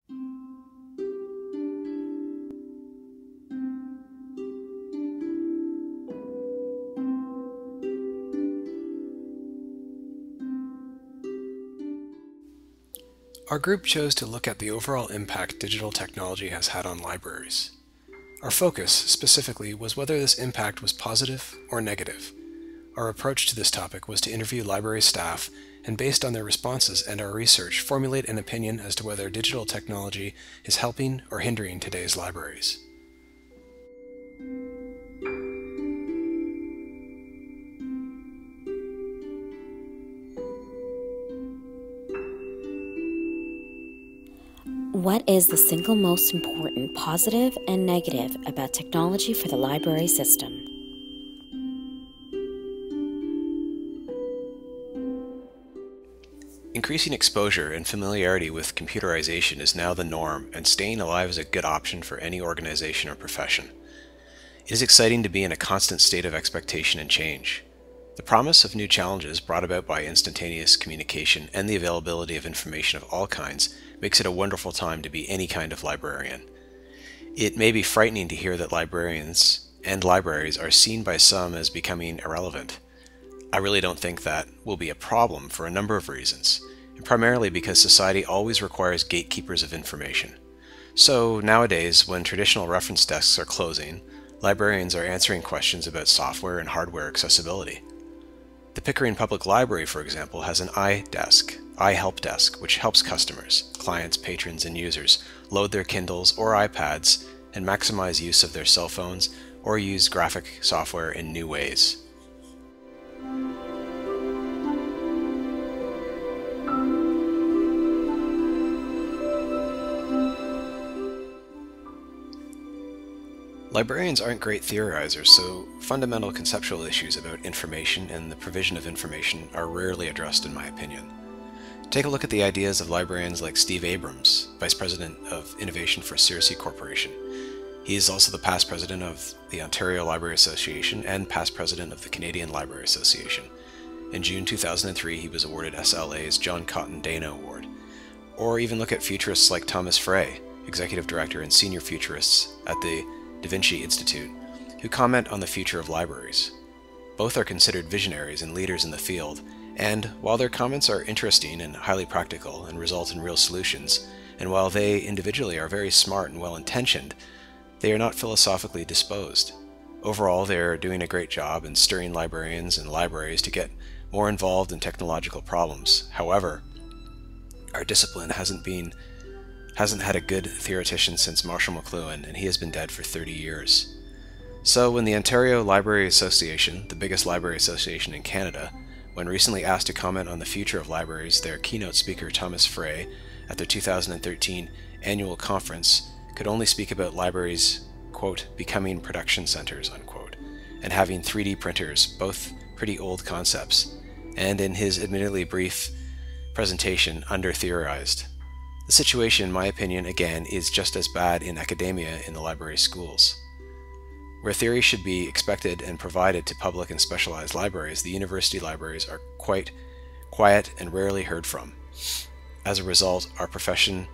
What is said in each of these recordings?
Our group chose to look at the overall impact digital technology has had on libraries. Our focus, specifically, was whether this impact was positive or negative. Our approach to this topic was to interview library staff and, based on their responses and our research, formulate an opinion as to whether digital technology is helping or hindering today's libraries. What is the single most important positive and negative about technology for the library system? Increasing exposure and familiarity with computerization is now the norm, and staying alive is a good option for any organization or profession. It is exciting to be in a constant state of expectation and change. The promise of new challenges brought about by instantaneous communication and the availability of information of all kinds makes it a wonderful time to be any kind of librarian. It may be frightening to hear that librarians and libraries are seen by some as becoming irrelevant. I really don't think that will be a problem for a number of reasons, and primarily because society always requires gatekeepers of information. So nowadays, when traditional reference desks are closing, librarians are answering questions about software and hardware accessibility. The Pickering Public Library, for example, has an iHelp desk, which helps customers, clients, patrons, and users load their Kindles or iPads and maximize use of their cell phones or use graphic software in new ways. Librarians aren't great theorizers, so fundamental conceptual issues about information and the provision of information are rarely addressed, in my opinion. Take a look at the ideas of librarians like Steve Abrams, Vice President of Innovation for Searcy Corporation. He is also the past president of the Ontario Library Association and past president of the Canadian Library Association. In June 2003, he was awarded SLA's John Cotton Dana Award. Or even look at futurists like Thomas Frey, Executive Director and Senior Futurists at the Da Vinci Institute, who comment on the future of libraries. Both are considered visionaries and leaders in the field, and while their comments are interesting and highly practical and result in real solutions, and while they individually are very smart and well-intentioned, they are not philosophically disposed. Overall, they are doing a great job in stirring librarians and libraries to get more involved in technological problems. However, our discipline hasn't had a good theoretician since Marshall McLuhan, and he has been dead for 30 years. So when the Ontario Library Association, the biggest library association in Canada, when recently asked to comment on the future of libraries, their keynote speaker Thomas Frey at their 2013 annual conference could only speak about libraries, quote, becoming production centers, unquote, and having 3D printers, both pretty old concepts, and in his admittedly brief presentation, under-theorized. The situation, in my opinion, again, is just as bad in academia in the library schools. Where theory should be expected and provided to public and specialized libraries, the university libraries are quite quiet and rarely heard from. As a result, our profession,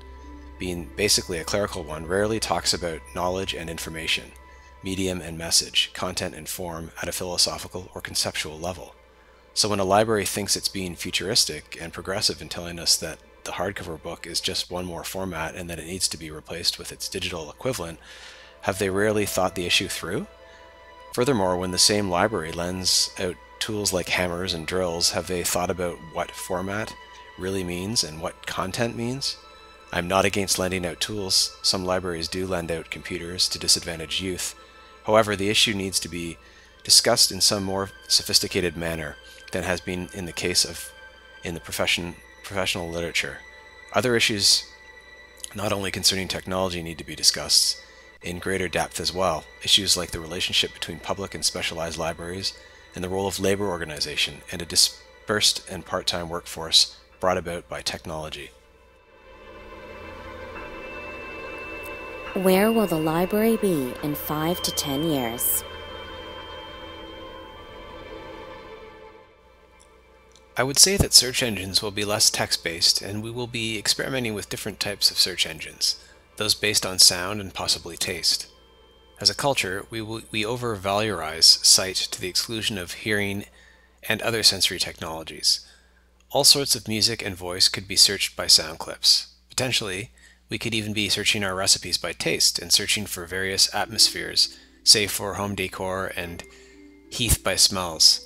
being basically a clerical one, rarely talks about knowledge and information, medium and message, content and form at a philosophical or conceptual level. So when a library thinks it's being futuristic and progressive in telling us that the hardcover book is just one more format and that it needs to be replaced with its digital equivalent, have they rarely thought the issue through? Furthermore, when the same library lends out tools like hammers and drills, have they thought about what format really means and what content means? I'm not against lending out tools. Some libraries do lend out computers to disadvantaged youth. However, the issue needs to be discussed in some more sophisticated manner than has been in the case of in the professional literature. Other issues, not only concerning technology, need to be discussed in greater depth as well. Issues like the relationship between public and specialized libraries and the role of labor organization and a dispersed and part-time workforce brought about by technology. Where will the library be in 5 to 10 years? I would say that search engines will be less text-based, and we will be experimenting with different types of search engines, those based on sound and possibly taste. As a culture, we over-valorize sight to the exclusion of hearing and other sensory technologies. All sorts of music and voice could be searched by sound clips. Potentially, we could even be searching our recipes by taste and searching for various atmospheres, say for home decor and heath by smells.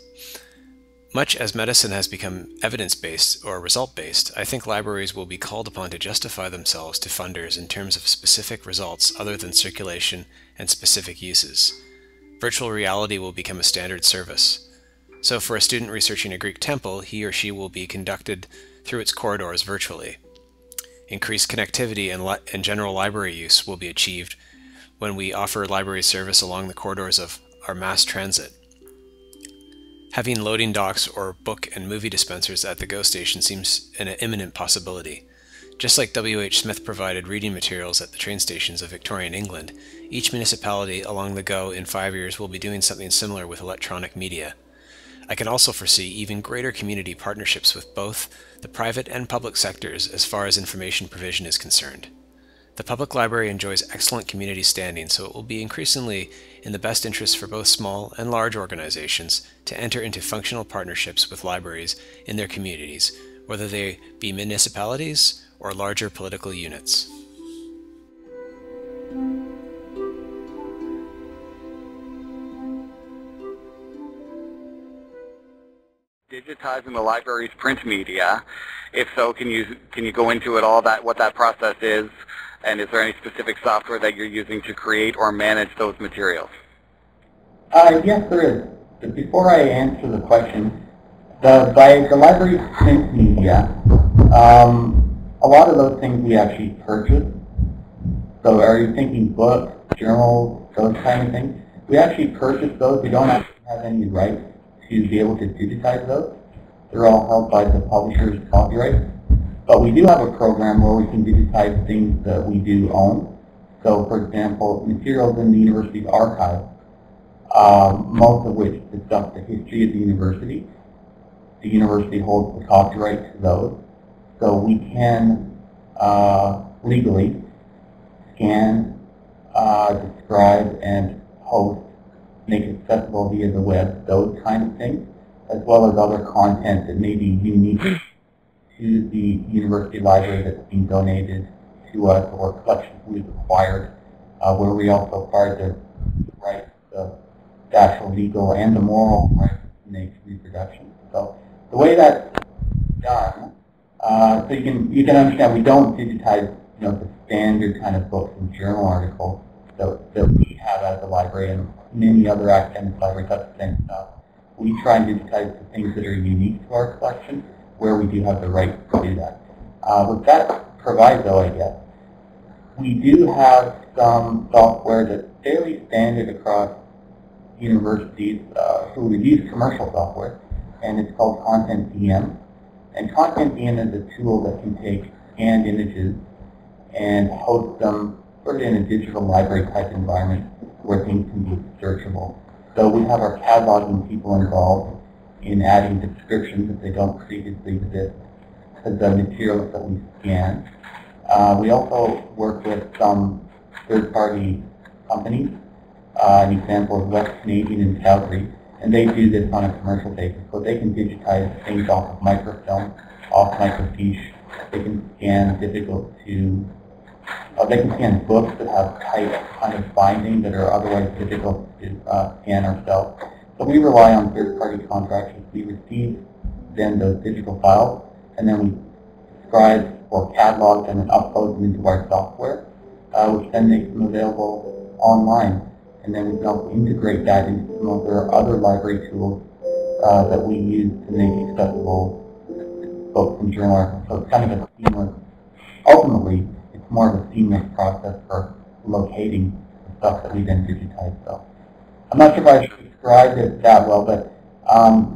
Much as medicine has become evidence-based or result-based, I think libraries will be called upon to justify themselves to funders in terms of specific results other than circulation and specific uses. Virtual reality will become a standard service. So for a student researching a Greek temple, he or she will be conducted through its corridors virtually. Increased connectivity and general library use will be achieved when we offer library service along the corridors of our mass transit. Having loading docks or book and movie dispensers at the GO station seems an imminent possibility. Just like W.H. Smith provided reading materials at the train stations of Victorian England, each municipality along the GO in 5 years will be doing something similar with electronic media. I can also foresee even greater community partnerships with both the private and public sectors as far as information provision is concerned. The public library enjoys excellent community standing, so it will be increasingly in the best interest for both small and large organizations to enter into functional partnerships with libraries in their communities, whether they be municipalities or larger political units. Digitizing the library's print media. If so, can you go into it all what that process is, and is there any specific software that you're using to create or manage those materials? Yes, there is. But before I answer the question, the library's print media, a lot of those things we actually purchase. So are you thinking books, journals, those kind of things? We actually purchase those. We don't actually have any rights to be able to digitize those. They're all held by the publisher's copyright. But we do have a program where we can digitize things that we do own. So for example, materials in the university archive, most of which discuss the history of the university. The university holds the copyright to those. So we can legally scan, describe, and host, make accessible via the web, those kind of things, as well as other content that may be unique to the university library that's being donated to us, or collections we've acquired, where we also acquired the rights, the actual legal and the moral rights to make reproduction. So the way that's done, so you can understand we don't digitize the standard kind of books and journal articles that we have at the library, and many other academic libraries have the same stuff. We try and digitize the things that are unique to our collection, where we do have the right to do that. With that proviso, I guess, we do have some software that's fairly standard across universities who use commercial software, and it's called Content DM. And Content DM is a tool that can take scanned images and host them sort of in a digital library type environment where things can be searchable. So we have our cataloging people involved in adding descriptions if they don't previously exist to the materials that we scan. We also work with some third-party companies. An example is West Canadian in Calgary, and they do this on a commercial basis. So they can digitize things off of microfilm, off microfiche. They can scan they can scan books that have tight kind of binding that are otherwise difficult to scan ourselves. So we rely on third-party contractors. We receive then those digital files, and then we describe or catalog them and upload them into our software, which then makes them available online. And then we can also integrate that into some of our other library tools that we use to make accessible books and journal articles. So it's kind of a seamless, ultimately, it's more of a seamless process for locating the stuff that we then digitize. So I'm not sure if I described it that well, but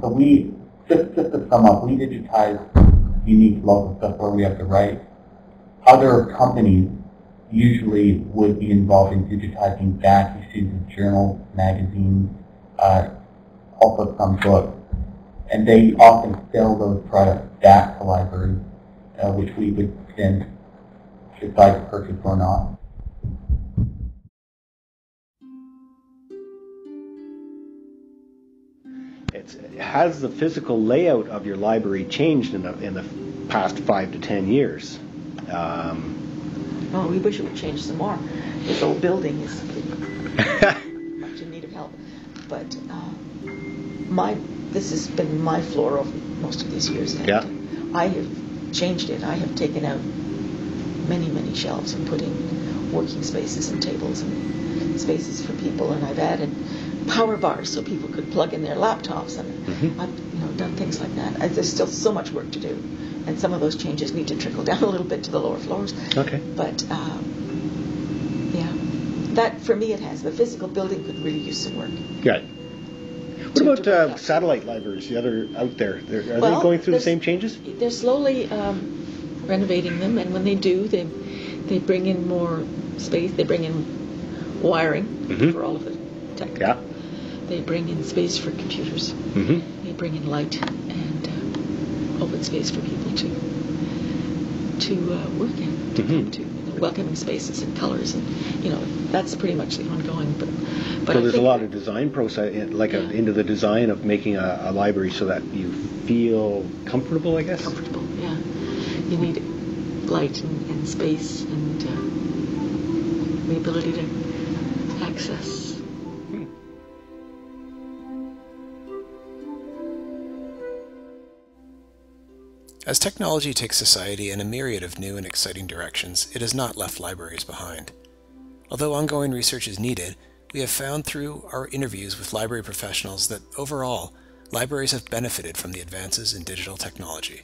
so we, just to sum up, we digitize unique local stuff where we have the right. Other companies usually would be involved in digitizing back issues of journals, magazines, also some books. and they often sell those products back to libraries, which we would then decide to purchase or not. Has the physical layout of your library changed in the past 5 to 10 years? Oh, we wish it would change some more. This old building is much in need of help. But this has been my floor over most of these years. And yeah. I have changed it. I have taken out many, many shelves and put in working spaces and tables and spaces for people, and I've added power bars so people could plug in their laptops, and I've done things like that. There's still so much work to do, and some of those changes need to trickle down a little bit to the lower floors. Okay. But yeah, that for me it has. The physical building could really use some work. Right. What about satellite libraries, the other out there? Are they going through the same changes? They're slowly renovating them, and when they do, they bring in more space. They bring in wiring for all of the tech. Yeah. They bring in space for computers. They bring in light and open space for people to work in, to come to. Welcoming spaces and colors, and that's pretty much the ongoing. But so there's a lot of design process, into the design of making a library so that you feel comfortable, I guess. Comfortable, yeah. You need light and space and the ability to access. As technology takes society in a myriad of new and exciting directions, it has not left libraries behind. Although ongoing research is needed, we have found through our interviews with library professionals that overall, libraries have benefited from the advances in digital technology.